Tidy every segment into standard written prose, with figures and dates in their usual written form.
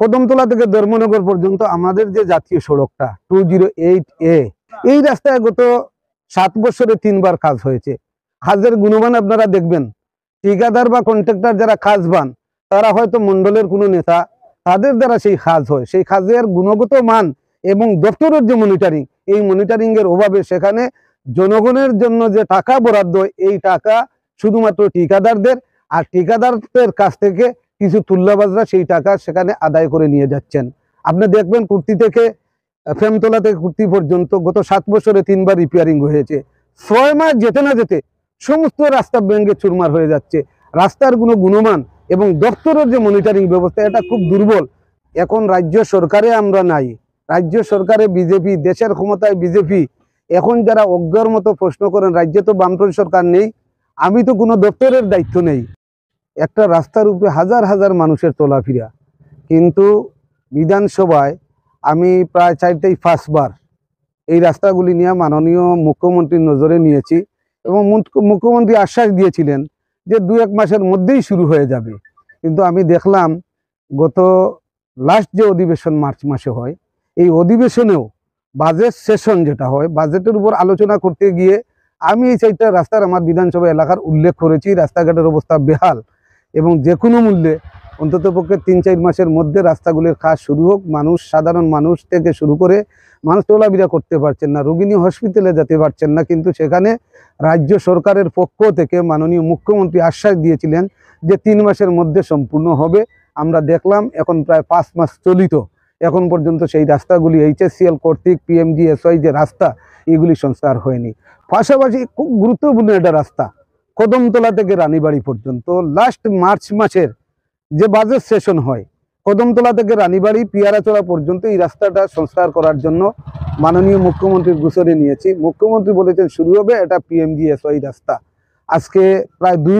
কদমতলা থেকে ধর্মনগর পর্যন্ত আমাদের যে জাতীয় সড়কটা 208A, এই রাস্তায় গত 7 বছরে 3বার কাজ হয়েছে। কাজের গুণমান আপনারা দেখবেন, ঠিকাদার বা কন্ট্রাক্টর যারা কাজ পান তারা হয়তো মন্ডলের কোনো নেতা, তাদের দ্বারা সেই কাজ হয়। সেই কাজের গুণগত মান এবং দপ্তরের যে মনিটরিং, এই মনিটরিং এর অভাবে সেখানে জনগণের জন্য যে টাকা বরাদ্দ, এই টাকা শুধুমাত্র ঠিকাদারদের, আর ঠিকাদারদের কাছ থেকে কিছু তুল্লাবাজরা সেই টাকা সেখানে আদায় করে নিয়ে যাচ্ছেন। আপনি দেখবেন কুর্তি থেকে ফ্রেমতলা থেকে কুর্তি পর্যন্ত গত 7 বছরে 3বার রিপেয়ারিং হয়েছে। 6 মাস যেতে না যেতে সমস্ত রাস্তা ভেঙে চুরমার হয়ে যাচ্ছে। রাস্তার কোনো গুণমান এবং দপ্তরের যে মনিটরিং ব্যবস্থা, এটা খুব দুর্বল। এখন রাজ্য সরকারে আমরা নাই, রাজ্য সরকারে বিজেপি, দেশের ক্ষমতায় বিজেপি। এখন যারা অজ্ঞর মতো প্রশ্ন করেন রাজ্যে তো বামফ্রন্ট সরকার নেই, আমি তো কোনো দপ্তরের দায়িত্ব নেই, একটা রাস্তার উপরে হাজার হাজার মানুষের চলাফেরা। কিন্তু বিধানসভায় আমি প্রায় 4বার এই রাস্তাগুলি নিয়ে মাননীয় মুখ্যমন্ত্রীর নজরে নিয়েছি এবং মুখ্যমন্ত্রী আশ্বাস দিয়েছিলেন যে 2-1 মাসের মধ্যেই শুরু হয়ে যাবে। কিন্তু আমি দেখলাম গত লাস্ট যে অধিবেশন মার্চ মাসে হয়, এই অধিবেশনেও বাজেট সেশন যেটা হয়, বাজেটের উপর আলোচনা করতে গিয়ে আমি এই 4টা রাস্তার আমার বিধানসভা এলাকার উল্লেখ করেছি। রাস্তাঘাটের অবস্থা বেহাল এবং যে কোনো মূল্যে অন্ততপক্ষে 3-4 মাসের মধ্যে রাস্তাগুলির কাজ শুরু হোক। মানুষ, সাধারণ মানুষ থেকে শুরু করে মানুষ চলাফেরা করতে পারছেন না, রোগিনী হসপিটালে যেতে পারছেন না, কিন্তু সেখানে রাজ্য সরকারের পক্ষ থেকে মাননীয় মুখ্যমন্ত্রী আশ্বাস দিয়েছিলেন যে 3 মাসের মধ্যে সম্পূর্ণ হবে। আমরা দেখলাম এখন প্রায় 5 মাস চলিত, এখন পর্যন্ত সেই রাস্তাগুলি HSCL কর্তৃক PMGSY যে রাস্তা, এগুলি সংস্কার হয়নি। পাশাপাশি খুব গুরুত্বপূর্ণ একটা রাস্তা কদমতলা থেকে রানীবাড়ি পর্যন্ত লাস্ট মার্চ মাসের যে বাজেট সেশন হয়, কদমতলা থেকে রানীবাড়ি পিয়ারাচড়া পর্যন্ত এই রাস্তাটা সংস্কার করার জন্য মাননীয় মুখ্যমন্ত্রীর গোচরে নিয়েছি। মুখ্যমন্ত্রী বলেছেন শুরু হবে, এটা PMGSY রাস্তা। আজকে প্রায় 2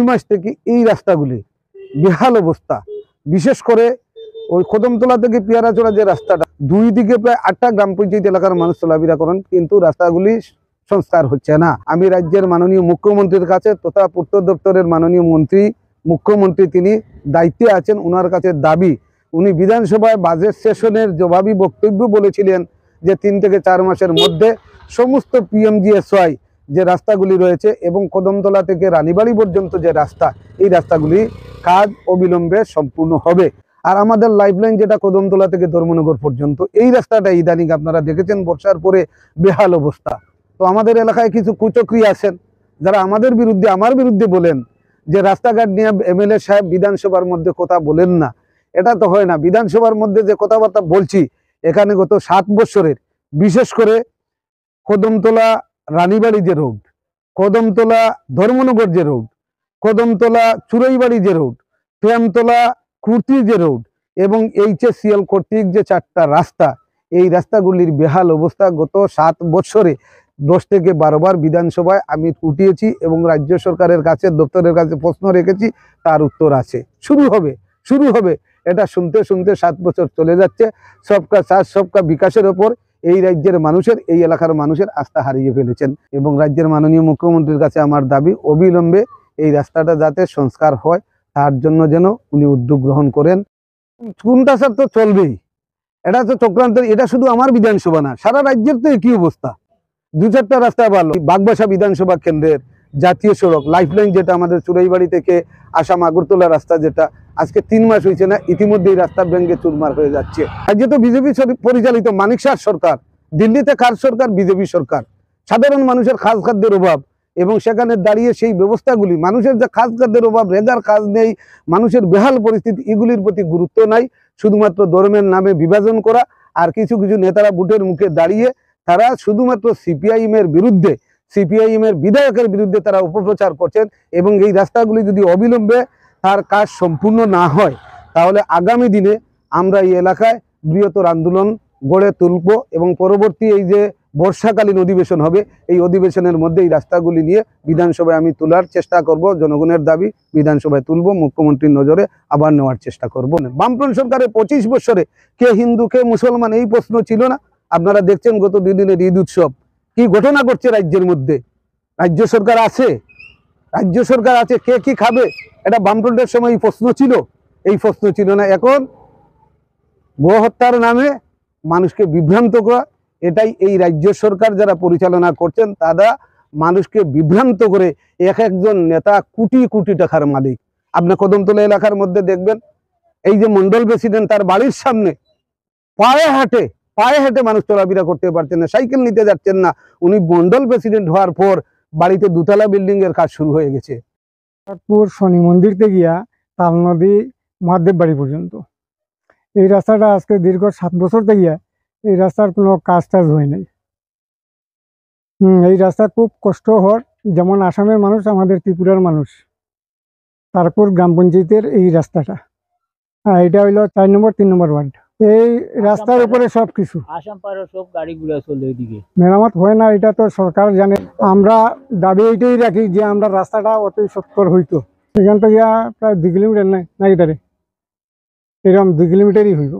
মাস থেকে এই রাস্তাগুলি বেহাল অবস্থা। বিশেষ করে ওই কদমতলা থেকে পিয়ারাচড়া যে রাস্তাটা, 2 দিকে প্রায় 8টা গ্রাম পঞ্চায়েত এলাকার মানুষ চলাফেরা করেন, কিন্তু রাস্তাগুলি সংস্কার হচ্ছে না। আমি রাজ্যের মাননীয় মুখ্যমন্ত্রীর কাছে তথা পূর্ত দপ্তরের মাননীয় মুখ্যমন্ত্রী তিনি দায়িত্বে আছেন, ওনার কাছে দাবি, উনি বিধানসভায় বাজেট সেশনের জবাবি বক্তব্য বলেছিলেন যে 3 থেকে 4 মাসের মধ্যে সমস্ত PMGSY যে রাস্তাগুলি রয়েছে এবং কদমতলা থেকে রানীবাড়ি পর্যন্ত যে রাস্তা, এই রাস্তাগুলি কাজ অবিলম্বে সম্পূর্ণ হবে। আর আমাদের লাইফলাইন যেটা কদমতলা থেকে ধর্মনগর পর্যন্ত, এই রাস্তাটা ইদানিং আপনারা দেখেছেন বর্ষার পরে বেহাল অবস্থা। তো আমাদের এলাকায় কিছু কুচক্রী আছেন যারা আমার বিরুদ্ধে বলেন যে রাস্তাঘাট নিয়ে MLA সাহেব বিধানসভার মধ্যে কথা বলেন না। এটা তো হয় না। বিধানসভার মধ্যে যে কথাবার্তা বলছি, এখানে গত 7 বছরের, বিশেষ করে কদমতলা রানীবাড়ি যে রোড, কদমতলা ধর্মনগর যে রোড, কদমতলা চুরাইবাড়ি যে রোড, প্রেমতলা কুর্তি যে রোড এবং HSCL কর্তৃক যে 4টা রাস্তা, এই রাস্তাগুলির বেহাল অবস্থা গত 7 বছরে 10 থেকে 12 বার বিধানসভায় আমি উঠিয়েছি এবং রাজ্য সরকারের কাছে, দপ্তরের কাছে প্রশ্ন রেখেছি, তার উত্তর আছে। শুরু হবে এটা শুনতে 7 বছর চলে যাচ্ছে। সবকা সাথ সবকা বিকাশের ওপর এই রাজ্যের মানুষের, এই এলাকার মানুষের আস্থা হারিয়ে ফেলেছেন এবং রাজ্যের মাননীয় মুখ্যমন্ত্রীর কাছে আমার দাবি, অবিলম্বে এই রাস্তাটা যাতে সংস্কার হয় তার জন্য যেন উনি উদ্যোগ গ্রহণ করেন। কোনটা স্যার তো চলবেই, এটা তো চক্রান্তের, এটা শুধু আমার বিধানসভা না, সারা রাজ্যের তো একই অবস্থা। 2-4টা রাস্তা ভালো। বাগবাসা বিধানসভা কেন্দ্রের জাতীয় সড়ক লাইফলাইন যেটা আমাদের চুরাইবাড়ি থেকে আসাম আগরতলা রাস্তা, যেটা আজকে 3 মাস হয়েছে না, ইতিমধ্যে এই রাস্তা ভেঙে চুরমার হয়ে যাচ্ছে। রাজ্যে তো বিজেপি পরিচালিত মানিক শাহ সরকার, দিল্লিতে কার সরকার? বিজেপি সরকার। সাধারণ মানুষের খাদ্যের অভাব এবং সেখানে দাঁড়িয়ে সেই ব্যবস্থাগুলি, মানুষের যে খাদ্যের অভাব, রেগার কাজ নেই, মানুষের বেহাল পরিস্থিতি, এগুলির প্রতি গুরুত্ব নাই। শুধুমাত্র ধর্মের নামে বিভাজন করা, আর কিছু নেতারা বুটের মুখে দাঁড়িয়ে তারা শুধুমাত্র CPIM এর বিরুদ্ধে, CPIM এর বিধায়কের বিরুদ্ধে তারা অপপ্রচার করছেন এবং এই রাস্তাগুলি যদি অবিলম্বে তার কাজ সম্পূর্ণ না হয়, তাহলে আগামী দিনে আমরা এই এলাকায় বৃহত্তর আন্দোলন গড়ে তুলব এবং পরবর্তী এই যে বর্ষাকালীন অধিবেশন হবে, এই অধিবেশনের মধ্যে এই রাস্তাগুলি নিয়ে বিধানসভায় আমি তোলার চেষ্টা করব। জনগণের দাবি বিধানসভায় তুলব, মুখ্যমন্ত্রীর নজরে আবার নেওয়ার চেষ্টা করব। বামফ্রন্ট সরকারের 25 বছরে কে হিন্দু কে মুসলমান এই প্রশ্ন ছিল না। আপনারা দেখছেন গত 2 দিনের ঈদ উৎসব কি ঘটনা ঘটছে রাজ্যের মধ্যে। রাজ্য সরকার আছে, কে কি খাবে, এটা বামফ্রন্টের সময় প্রশ্ন ছিল। এই প্রশ্ন ছিল না। এখন গোহত্যার নামে মানুষকে বিভ্রান্ত করা, এটাই এই রাজ্য সরকার যারা পরিচালনা করছেন তারা মানুষকে বিভ্রান্ত করে এক একজন নেতা কোটি কোটি টাকার মালিক। আপনার কদমতলা এলাকার মধ্যে দেখবেন এই যে মন্ডল প্রেসিডেন্ট, তার বাড়ির সামনে পায়ে হেঁটে মানুষ চলাফেরা করতে পারছেন না, সাইকেল নিতে যাচ্ছেন না। উনি মন্ডল প্রেসিডেন্ট হওয়ার পর বাড়িতে দুতলা বিল্ডিং এর কাজ শুরু হয়ে গেছে। শনি মন্দির থেকে গিয়া তাল নদী মহাদেব বাড়ি পর্যন্ত এই রাস্তাটা আজকে দীর্ঘ 7 বছর থেকে এই রাস্তার কোনো কাজ টাজ হয় নাই। এই রাস্তা খুব কষ্ট হওয়ার, যেমন আসামের মানুষ, আমাদের ত্রিপুরার মানুষ। তারপর গ্রাম পঞ্চায়েতের এই রাস্তাটা, এটা হইলো 4 নম্বর 3 নম্বর ওয়ার্ড। এই রাস্তার উপরে সব কিছু আসাম পাড়ার সব গাড়িগুলো চলে ওইদিকে, মেরামত হয় না, এটা তো সরকার জানে। আমরা দাবি এইটাই রাখি যে আমরা রাস্তাটা অতি সত্তর হইতো, এখান থেকে প্রায় 2 কিলোমিটার নাই এটারে, এরকম 2 কিলোমিটারই হইব।